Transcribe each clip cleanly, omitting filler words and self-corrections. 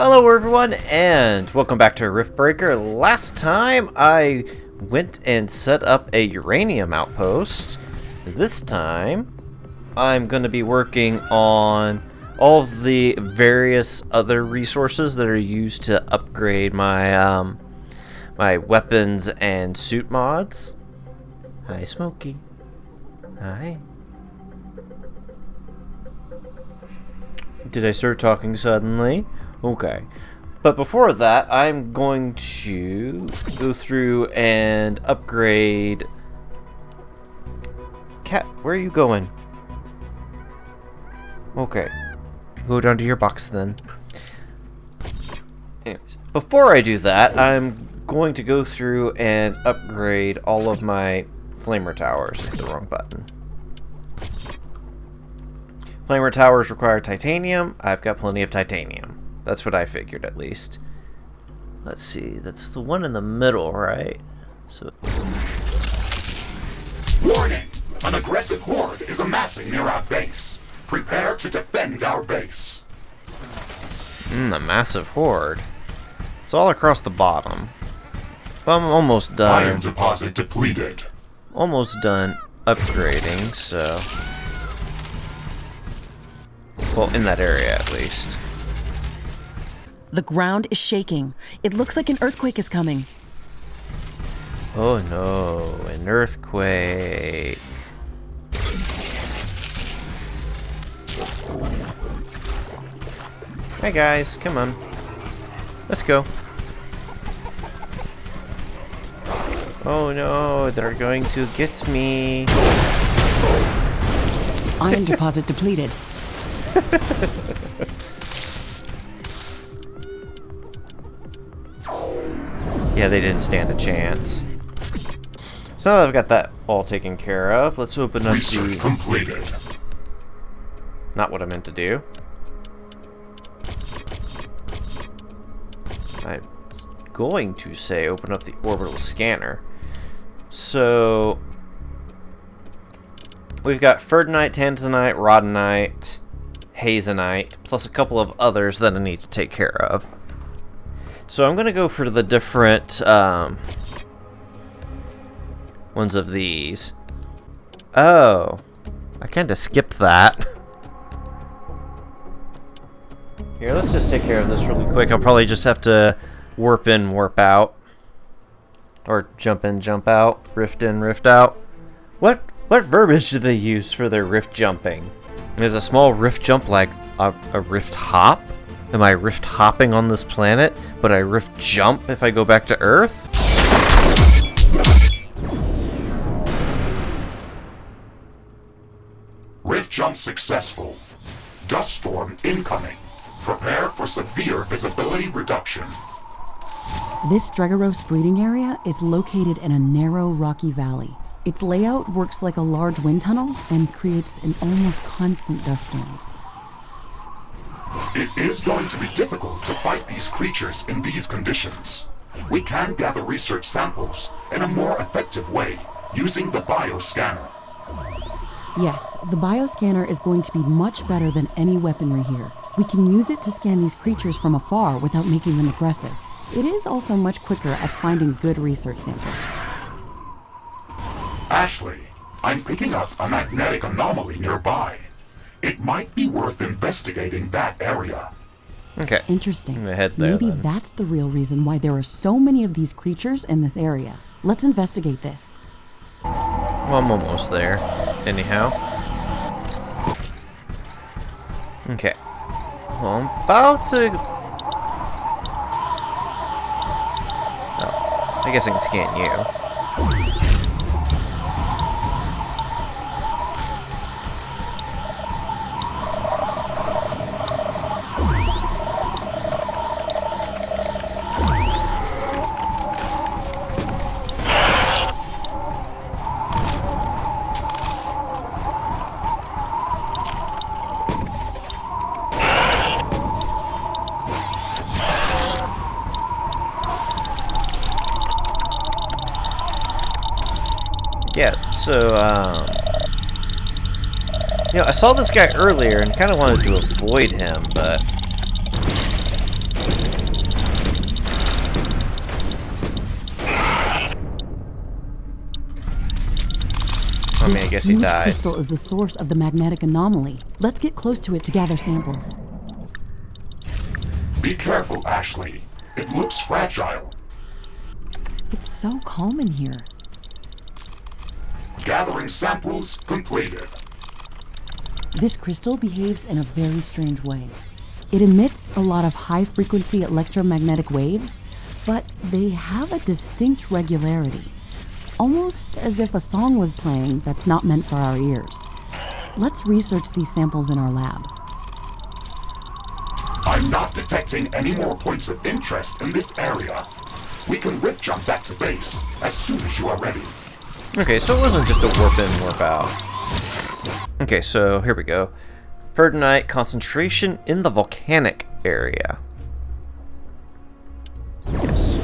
Hello everyone, and welcome back to Riftbreaker. Last time I went and set up a uranium outpost. This time I'm going to be working on all of the various other resources that are used to upgrade my my weapons and suit mods. Hi Smokey. Hi. Did I start talking suddenly? Okay. But before that, I'm going to go through and upgrade... Cat, where are you going? Okay. Go down to your box then. Anyways, before I do that, I'm going to go through and upgrade all of my flamer towers. Hit the wrong button. Flamer towers require titanium. I've got plenty of titanium. That's what I figured, at least. Let's see. That's the one in the middle, right? So. Warning! An aggressive horde is amassing near our base. Prepare to defend our base. A massive horde. It's all across the bottom. I'm almost done. Iron deposit depleted. Almost done upgrading, so. Well, in that area at least. The ground is shaking. It looks like an earthquake is coming. Oh no, an earthquake. Hey guys, come on. Let's go. Oh no, they're going to get me. Iron deposit depleted. Yeah, they didn't stand a chance. So now that I've got that all taken care of, let's open up Research completed. Not what I meant to do. I was going to say open up the orbital scanner. So we've got Rottenite, Tanzanite, Rottenite, Hazanite, plus a couple of others that I need to take care of. So I'm going to go for the different ones of these. Oh, I kind of skipped that. Here, let's just take care of this really quick. I'll probably just have to warp in, warp out. Or jump in, jump out. Rift in, rift out. What verbiage do they use for their rift jumping? Is a small rift jump like a rift hop? Am I rift hopping on this planet, but I rift jump if I go back to Earth? Rift jump successful. Dust storm incoming. Prepare for severe visibility reduction. This Dregaros breeding area is located in a narrow, rocky valley. Its layout works like a large wind tunnel and creates an almost constant dust storm. It is going to be difficult to fight these creatures in these conditions. We can gather research samples in a more effective way using the bioscanner. Yes, the bioscanner is going to be much better than any weaponry here. We can use it to scan these creatures from afar without making them aggressive. It is also much quicker at finding good research samples. Ashley, I'm picking up a magnetic anomaly nearby. It might be worth investigating that area. Okay. Interesting. I'm gonna head there, Maybe then. that's the real reason why there are so many of these creatures in this area. Let's investigate this. Well, I'm almost there. Anyhow. Okay. Well, I'm about to... Oh, I guess I can scan you. Yeah, so, you know, I saw this guy earlier and kind of wanted to avoid him, but I mean, I guess he This huge died. crystal is the source of the magnetic anomaly. Let's get close to it to gather samples. Be careful, Ashley. It looks fragile. It's so calm in here. Gathering samples completed. This crystal behaves in a very strange way. It emits a lot of high-frequency electromagnetic waves, but they have a distinct regularity. Almost as if a song was playing that's not meant for our ears. Let's research these samples in our lab. I'm not detecting any more points of interest in this area. We can rift jump back to base as soon as you are ready. Okay, so it wasn't just a warp in, warp out. Okay, so here we go. Rottenite concentration in the volcanic area. Yes.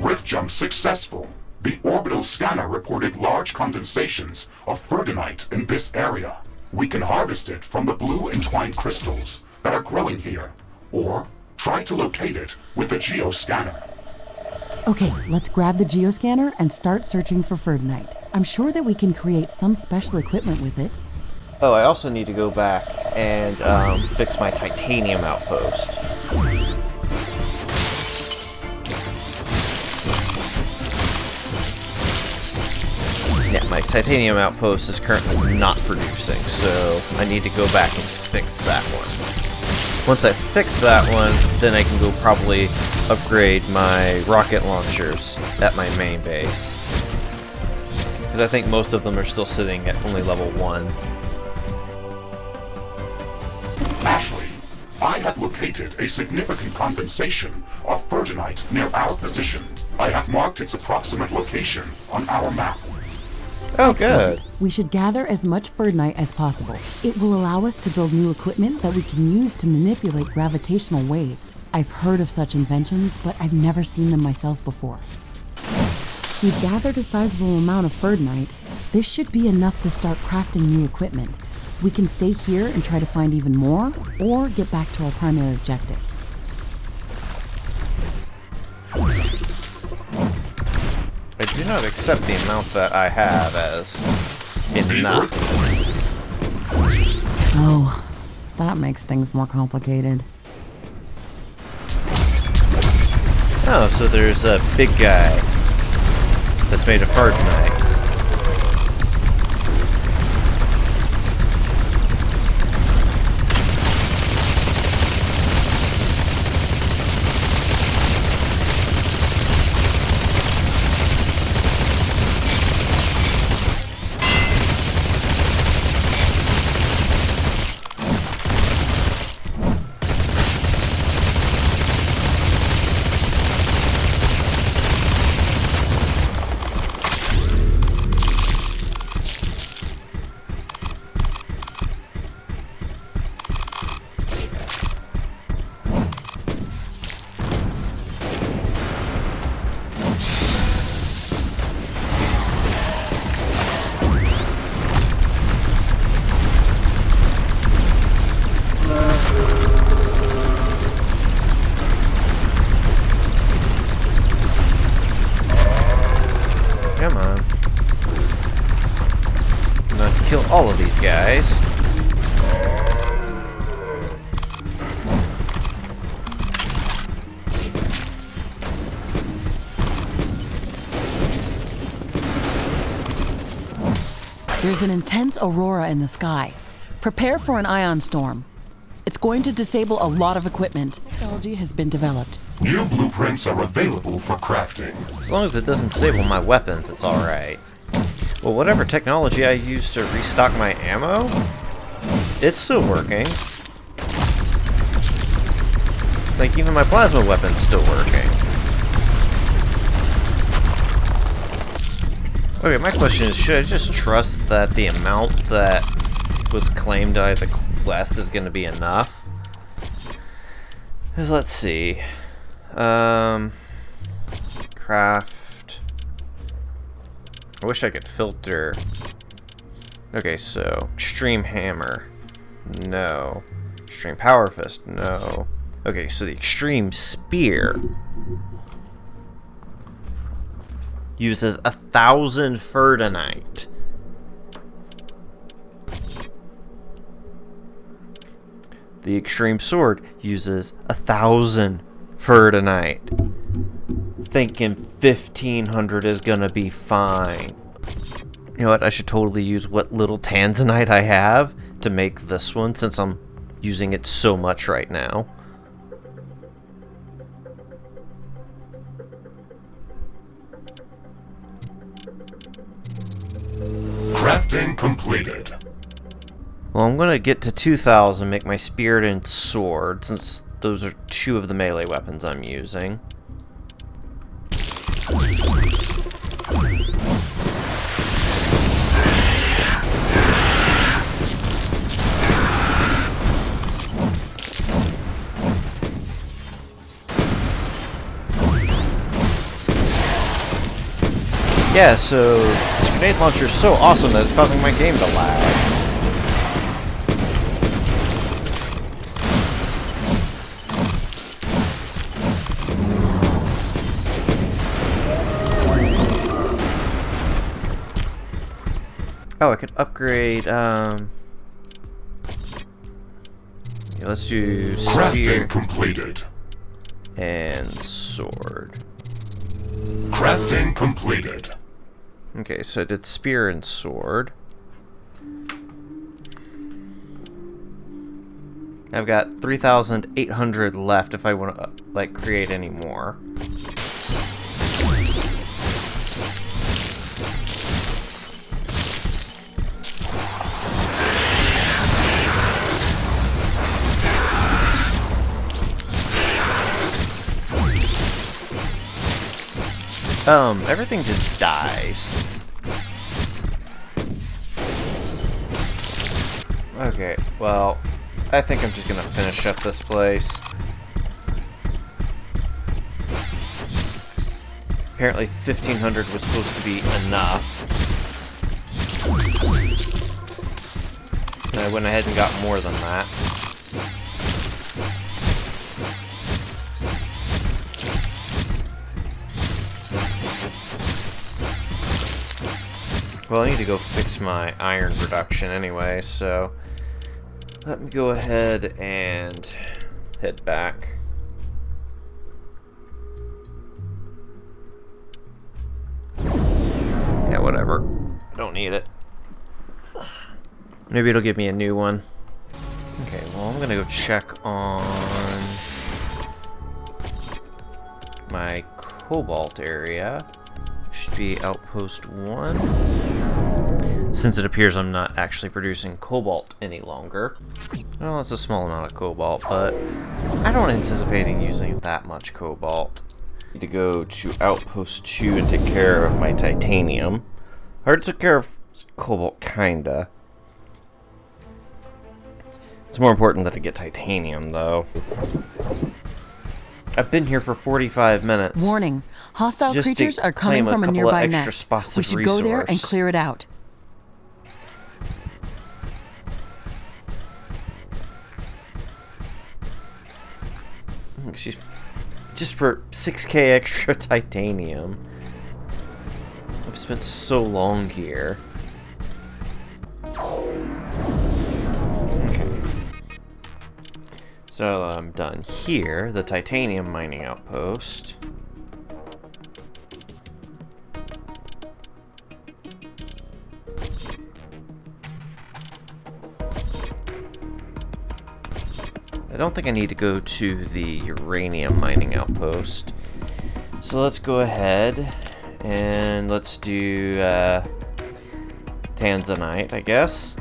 Rift jump successful. The orbital scanner reported large condensations of Rottenite in this area. We can harvest it from the blue entwined crystals that are growing here, or try to locate it with the geoscanner. Okay, let's grab the geoscanner and start searching for Rottenite. I'm sure that we can create some special equipment with it. Oh, I also need to go back and fix my titanium outpost. Yeah, my titanium outpost is currently not producing, so I need to go back and fix that one. Once I fix that one, then I can go probably upgrade my rocket launchers at my main base. Because I think most of them are still sitting at only level 1. Ashley, I have located a significant condensation of Rottenite near our position. I have marked its approximate location on our map. Oh, good. We should gather as much Rottenite as possible. It will allow us to build new equipment that we can use to manipulate gravitational waves. I've heard of such inventions, but I've never seen them myself before. We've gathered a sizable amount of Rottenite. This should be enough to start crafting new equipment. We can stay here and try to find even more, or get back to our primary objectives. I do not accept the amount that I have as enough. Oh, that makes things more complicated. Oh, so there's a big guy that's made of Carbonium. Come on. I'm gonna kill all of these guys. There's an intense aurora in the sky. Prepare for an ion storm. It's going to disable a lot of equipment. Technology has been developed. New blueprints are available for crafting. As long as it doesn't disable my weapons, it's alright. Well, whatever technology I use to restock my ammo, it's still working. Like, even my plasma weapon's still working. Okay, my question is, should I just trust that the amount that was claimed by the quest is going to be enough? Because let's see. Craft. I wish I could filter. Okay, so extreme hammer. No. Extreme Power Fist, no. Okay, so the Extreme Spear uses 1,000 Ferdinite. The Extreme Sword uses 1,000 Ferdinite. Thinking 1,500 is gonna be fine. You know what? I should totally use what little Tanzanite I have to make this one, since I'm using it so much right now. Crafting completed. Well, I'm gonna get to 2,000, make my Spirit and Sword, since those are two of the melee weapons I'm using. Yeah, so this grenade launcher is so awesome that it's causing my game to lag. Oh, I could upgrade, yeah, let's do Spear Crafting completed. and Sword. Crafting completed. Okay, so I did Spear and Sword. I've got 3,800 left if I want to, like, create any more. Everything just dies. Okay, well, I think I'm just gonna finish up this place. Apparently 1,500 was supposed to be enough. And I went ahead and got more than that. Well, I need to go fix my iron production anyway, so let me go ahead and head back. Yeah, whatever. I don't need it. Maybe it'll give me a new one. Okay, well, I'm gonna go check on my cobalt area. Should be outpost 1. Since it appears I'm not actually producing cobalt any longer. Well, that's a small amount of cobalt, but I don't anticipate using that much cobalt. I need to go to outpost 2 and take care of my titanium. I already took care of cobalt, kinda. It's more important that I get titanium, though. I've been here for 45 minutes. Warning. Hostile just creatures are coming from a nearby nest. We should go there and clear it out. She's just for 6k extra titanium. I've spent so long here. Okay. So I'm done here, the titanium mining outpost. I don't think I need to go to the uranium mining outpost. So let's go ahead and let's do Tanzanite, I guess.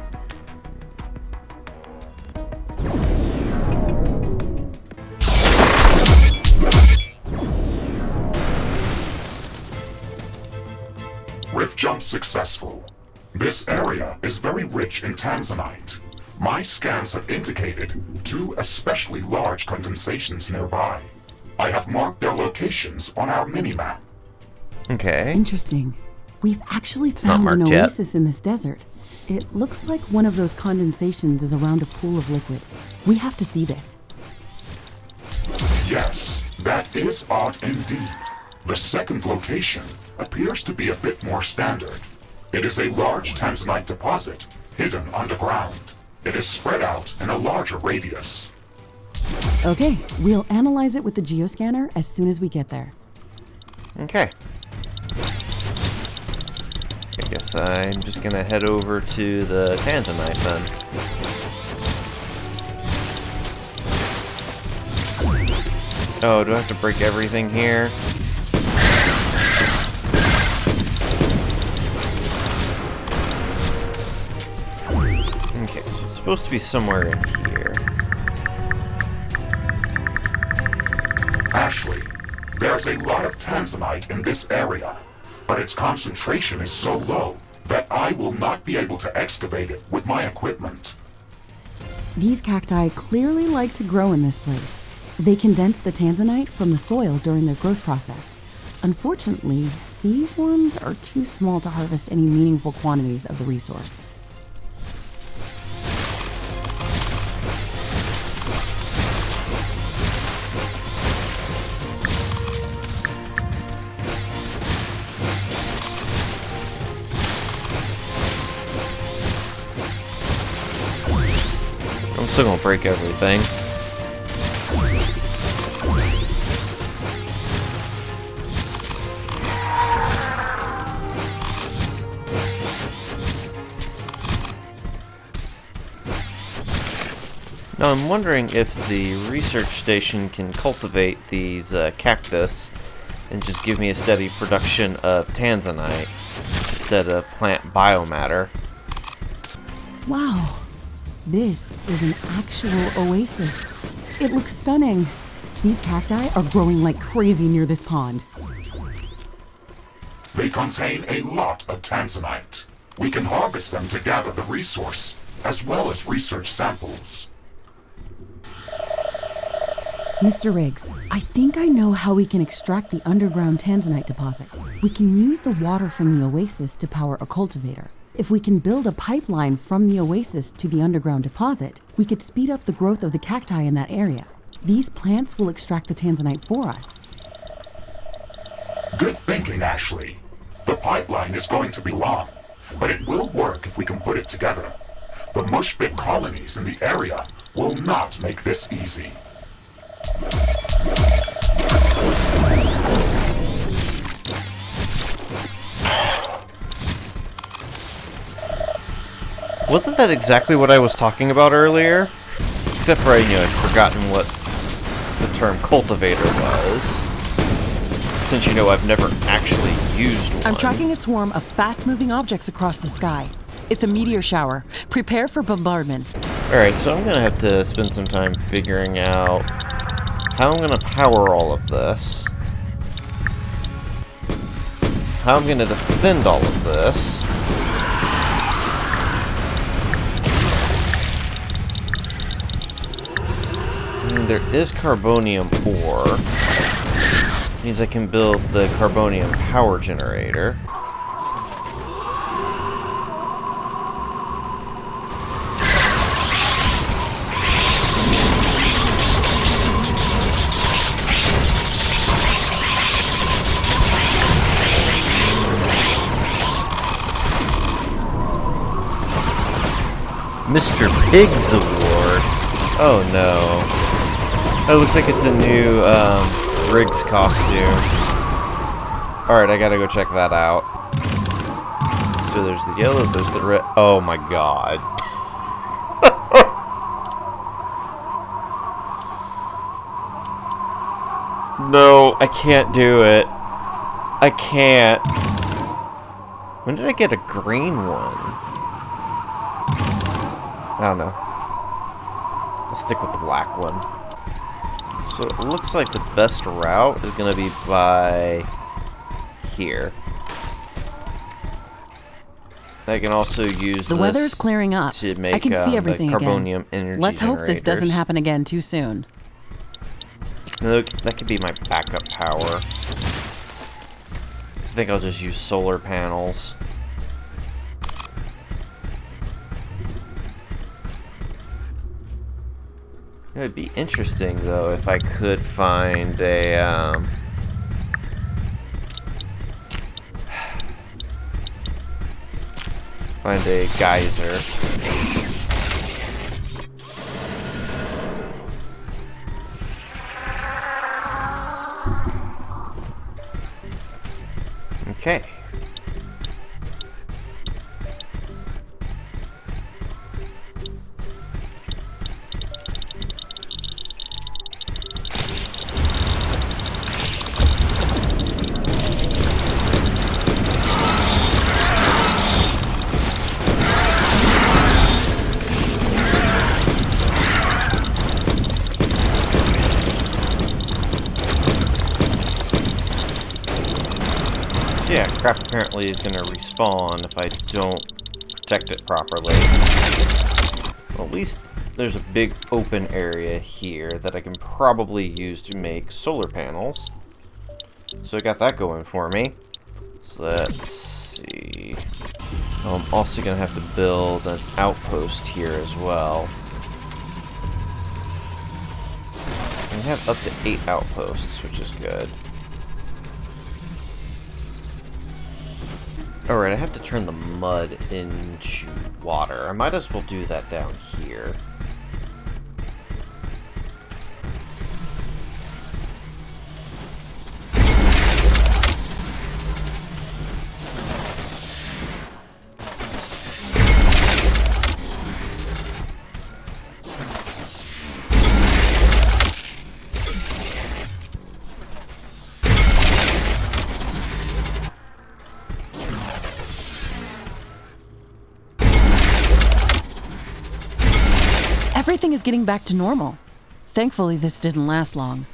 Rift jump successful. This area is very rich in Tanzanite. My scans have indicated 2 especially large condensations nearby. I have marked their locations on our mini-map. Okay. Interesting. We've actually found an oasis in this desert. It looks like one of those condensations is around a pool of liquid. We have to see this. Yes, that is odd indeed. The second location appears to be a bit more standard. It is a large Tanzanite deposit, hidden underground. It is spread out in a larger radius. Okay, we'll analyze it with the geoscanner as soon as we get there. Okay. I guess I'm just gonna head over to the Tanzanite then. Oh, do I have to break everything here? Okay, so it's supposed to be somewhere in here. Ashley, there's a lot of Tanzanite in this area, but its concentration is so low that I will not be able to excavate it with my equipment. These cacti clearly like to grow in this place. They condense the Tanzanite from the soil during their growth process. Unfortunately, these ones are too small to harvest any meaningful quantities of the resource. I'm still gonna break everything. Now I'm wondering if the research station can cultivate these cactus and just give me a steady production of Tanzanite instead of plant biomatter. Wow, this is an actual oasis. It looks stunning. These cacti are growing like crazy near this pond. They contain a lot of Tanzanite. We can harvest them to gather the resource, as well as research samples. Mr. Riggs, I think I know how we can extract the underground Tanzanite deposit. We can use the water from the oasis to power a cultivator. If we can build a pipeline from the oasis to the underground deposit, we could speed up the growth of the cacti in that area. These plants will extract the Tanzanite for us. Good thinking, Ashley. The pipeline is going to be long, but it will work if we can put it together. The mushbit colonies in the area will not make this easy. Wasn't that exactly what I was talking about earlier? Except for, I'd forgotten what the term cultivator was. Since, I've never actually used one. I'm tracking a swarm of fast-moving objects across the sky. It's a meteor shower. Prepare for bombardment. Alright, so I'm gonna have to spend some time figuring out how I'm gonna power all of this. How I'm gonna defend all of this. There is Carbonium ore. Means I can build the Carbonium power generator. Mr. Pig's Award. Oh no. It looks like it's a new Riggs costume. Alright, I gotta go check that out. So there's the yellow, there's the red. Oh my god. No, I can't do it. I can't. When did I get a green one? I don't know. I'll stick with the black one. So it looks like the best route is going to be by here. I can also use the weather's clearing up. To make I can see everything the Carbonium again. energy Let's hope this doesn't generators. happen again too soon. No, that could be my backup power. I think I'll just use solar panels. It would be interesting, though, if I could find a, geyser. Okay. So yeah, crap apparently is going to respawn if I don't protect it properly. Well, at least there's a big open area here that I can probably use to make solar panels. So I got that going for me. So let's see. Oh, I'm also going to have to build an outpost here as well. I have up to 8 outposts, which is good. Alright, I have to turn the mud into water. I might as well do that down here. Everything is getting back to normal. Thankfully, this didn't last long.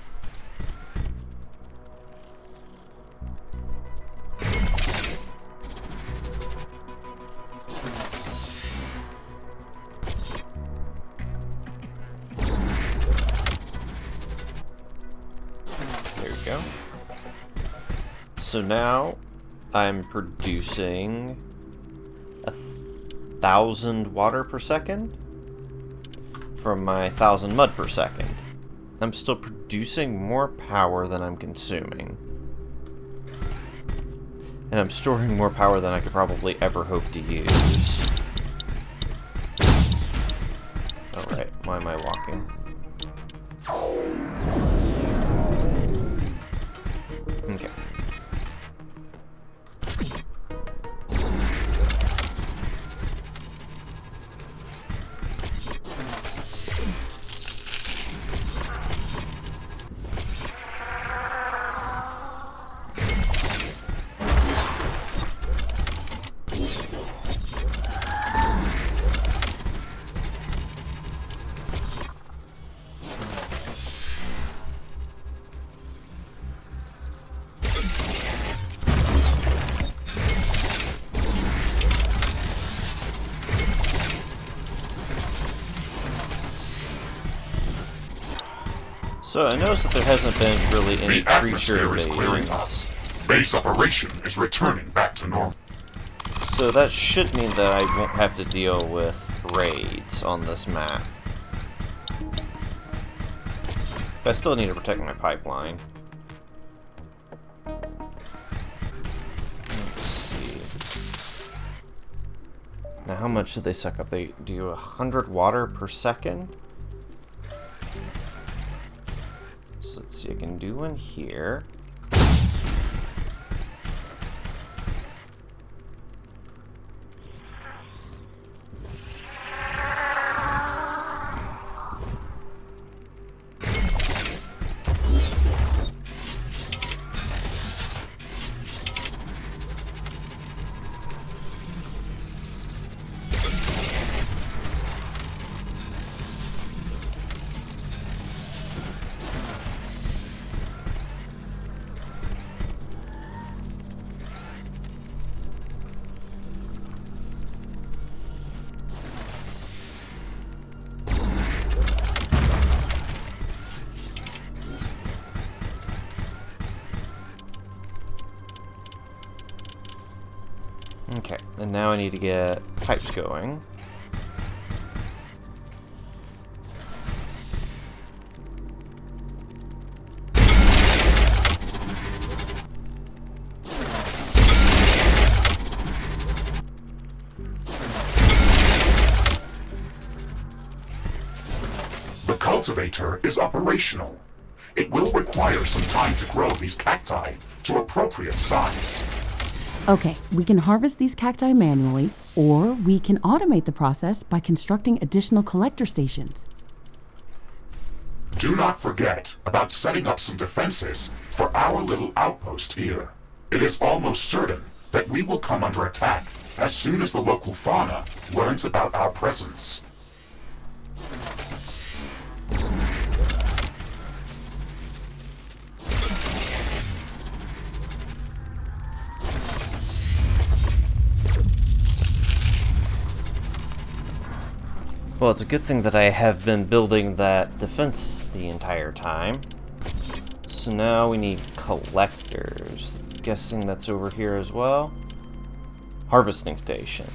There we go. So now I'm producing 1,000 water per second from my 1,000 mud per second. I'm still producing more power than I'm consuming. And I'm storing more power than I could probably ever hope to use. Alright, why am I walking? Okay. So I noticed that there hasn't been really any The creature atmosphere is clearing up. invasions. Base operation is returning back to normal. So that should mean that I won't have to deal with raids on this map. But I still need to protect my pipeline. Let's see. Now how much do they suck up? They do 100 water per second? So let's see, I can do one here. Okay, and now I need to get pipes going. cultivator is operational. It will require some time to grow these cacti to appropriate size. Okay, we can harvest these cacti manually, or we can automate the process by constructing additional collector stations. Do not forget about setting up some defenses for our little outpost here. It is almost certain that we will come under attack as soon as the local fauna learns about our presence. Well, it's a good thing that I have been building that defense the entire time. So now we need collectors. Guessing that's over here as well. Harvesting station.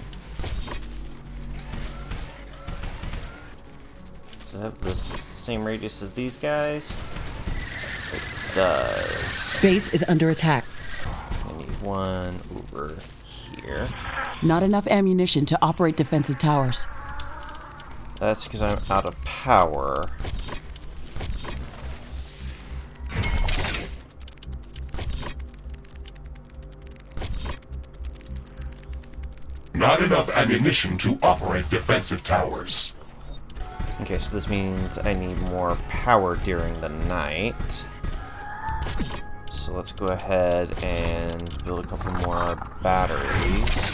Does it have the same radius as these guys? It does. Base is under attack. I need one over here. Not enough ammunition to operate defensive towers. That's because I'm out of power. Not enough ammunition to operate defensive towers. Okay, so this means I need more power during the night. So let's go ahead and build a couple more batteries.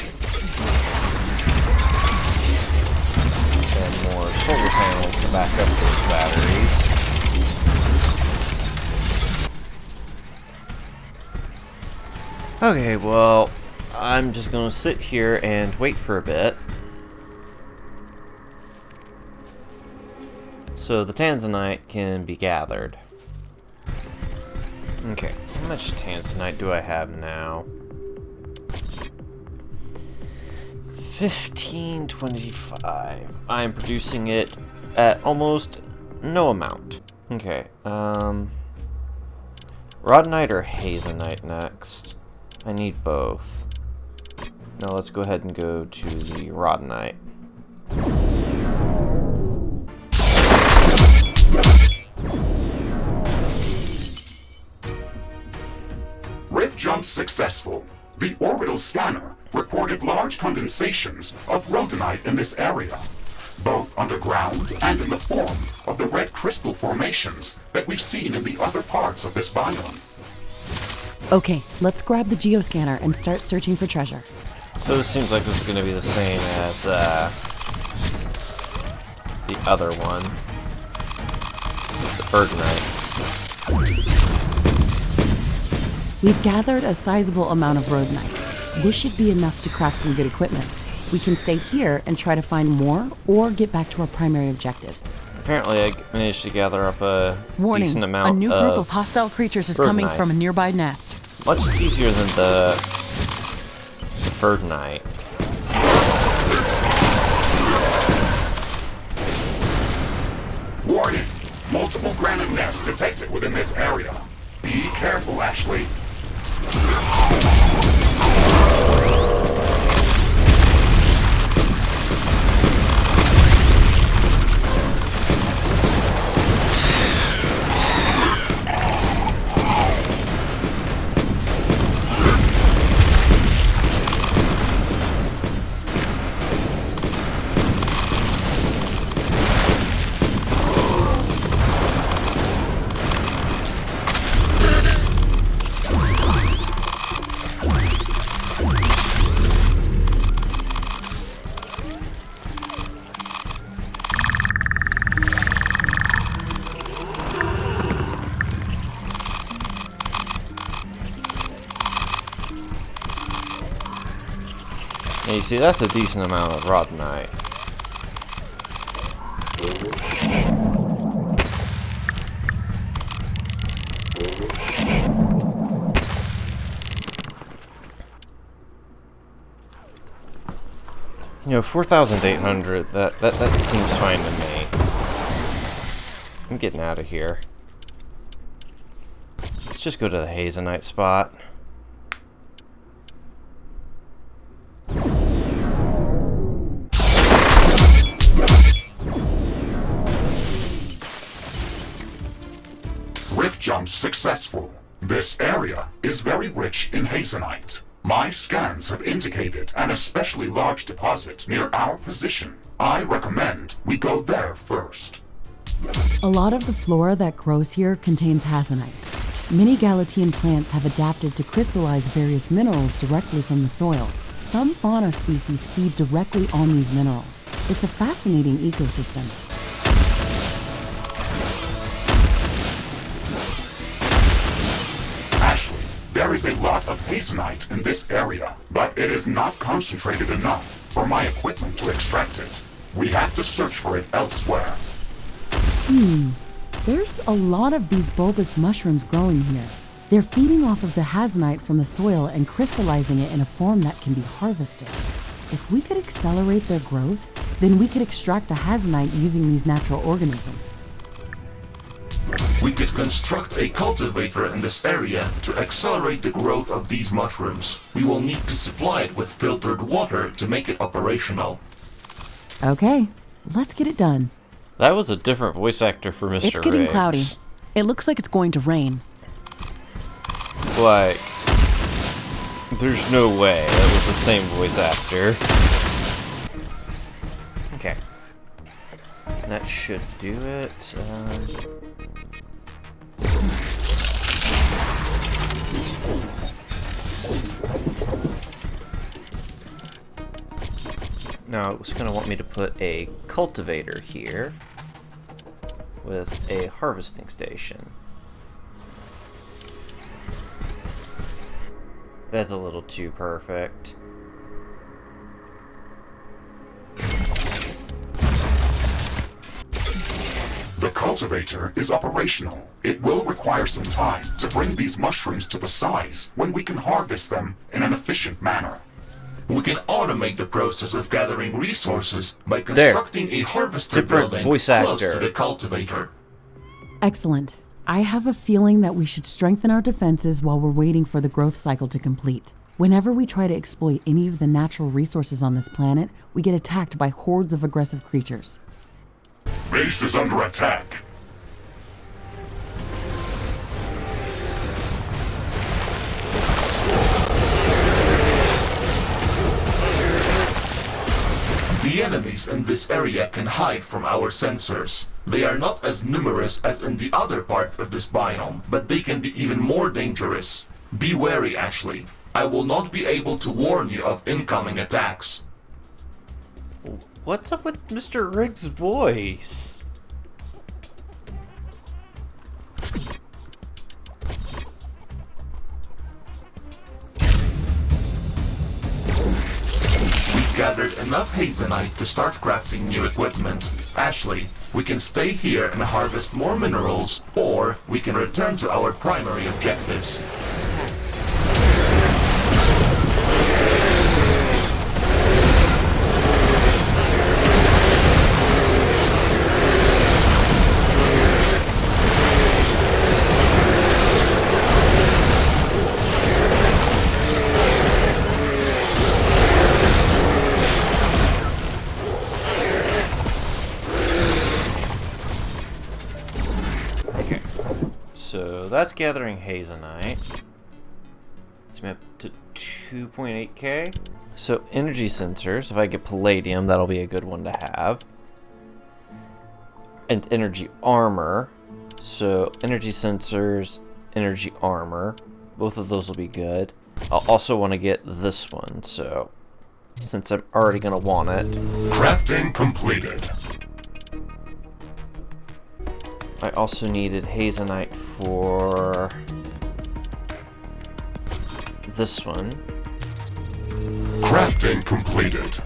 And more solar panels to back up those batteries. Okay, well, I'm just gonna sit here and wait for a bit. So the Tanzanite can be gathered. Okay, how much Tanzanite do I have now? 1525. I'm producing it at almost no amount. Okay, Rottenite or Hazenite next? I need both. Now let's go ahead and go to the Rottenite. Rift jump successful. The orbital scanner reported large condensations of Rottenite in this area, both underground and in the form of the red crystal formations that we've seen in the other parts of this biome. Okay, let's grab the geoscanner and start searching for treasure. So this seems like this is going to be the same as the other one, the Birdnite. We've gathered a sizable amount of Rottenite. This should be enough to craft some good equipment. We can stay here and try to find more, or get back to our primary objectives. Apparently I managed to gather up a Warning, decent amount a new group of hostile creatures is coming Rottenite. from a nearby nest. Much easier than the Birdnite. Warning! Multiple granite nests detected within this area. Be careful, Ashley. And you see, that's a decent amount of Rottenite. You know, 4,800, that seems fine to me. I'm getting out of here. Let's just go to the Hazenite spot. jump successful. This area is very rich in hazenite. My scans have indicated an especially large deposit near our position. I recommend we go there first. A lot of the flora that grows here contains hazonite. Many Galatean plants have adapted to crystallize various minerals directly from the soil. Some fauna species feed directly on these minerals. It's a fascinating ecosystem. Ashley, there is a lot of hazenite in this area, but it is not concentrated enough for my equipment to extract it. We have to search for it elsewhere. There's a lot of these bulbous mushrooms growing here. They're feeding off of the hazonite from the soil and crystallizing it in a form that can be harvested. If we could accelerate their growth, then we could extract the hazonite using these natural organisms. We could construct a cultivator in this area to accelerate the growth of these mushrooms. We will need to supply it with filtered water to make it operational. Okay, let's get it done. That was a different voice actor for Mr. It's getting Riggs. cloudy. It looks like it's going to rain. Like, there's no way that was the same voice actor. Okay. That should do it. Now, it was going to want me to put a cultivator here with a harvesting station. That's a little too perfect. The cultivator is operational. It will require some time to bring these mushrooms to the size when we can harvest them in an efficient manner. We can automate the process of gathering resources by constructing a harvester Different building voice close actor. to the cultivator. Excellent. I have a feeling that we should strengthen our defenses while we're waiting for the growth cycle to complete. Whenever we try to exploit any of the natural resources on this planet, we get attacked by hordes of aggressive creatures. Base is under attack. The enemies in this area can hide from our sensors. They are not as numerous as in the other parts of this biome, but they can be even more dangerous. Be wary, Ashley. I will not be able to warn you of incoming attacks. What's up with Mr. Riggs' voice? We've gathered enough hazenite to start crafting new equipment. Ashley, we can stay here and harvest more minerals, or we can return to our primary objectives. Okay. So that's gathering hazenite. It's up to 2.8k. So energy sensors, if I get palladium, that'll be a good one to have. And energy armor. So energy sensors, energy armor. Both of those will be good. I'll also want to get this one, so since I'm already going to want it. Crafting completed. I also needed hazenite for this one. Crafting completed.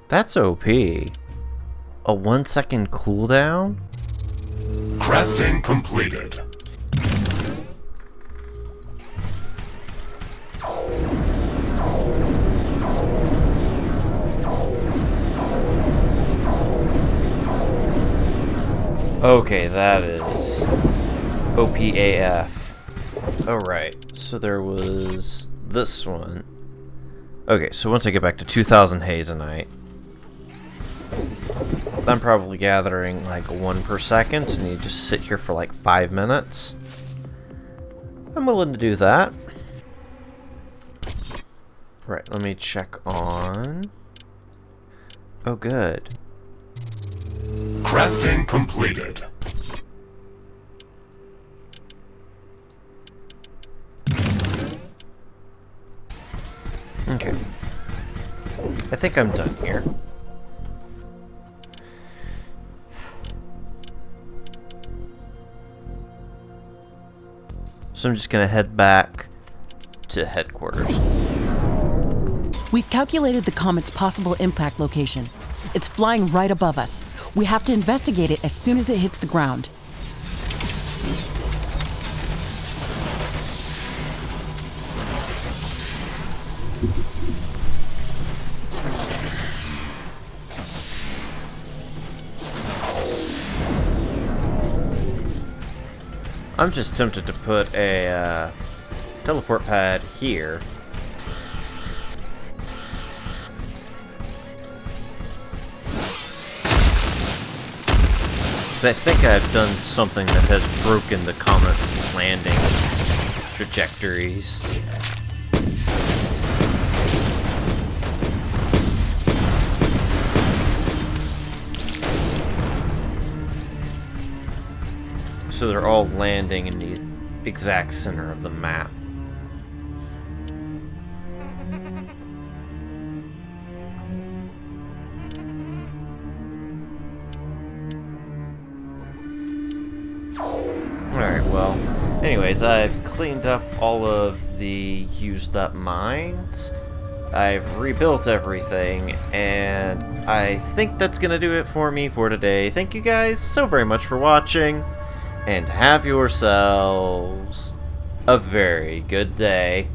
That's OP. A 1 second cooldown? Crafting completed. Okay, that is OPAF. Alright, so there was this one. Okay, so once I get back to 2000 hazenite, I'm probably gathering like 1 per second, and you just sit here for like 5 minutes. I'm willing to do that. Right, let me check on... Oh, good. Crafting completed. Okay. I think I'm done here. So I'm just gonna head back to headquarters. We've calculated the comet's possible impact location. It's flying right above us. We have to investigate it as soon as it hits the ground. I'm just tempted to put a teleport pad here. Because I think I've done something that has broken the comet's landing trajectories. So they're all landing in the exact center of the map. Alright, well, anyways, I've cleaned up all of the used up mines. I've rebuilt everything, and I think that's gonna do it for me for today. Thank you guys so very much for watching, and have yourselves a very good day.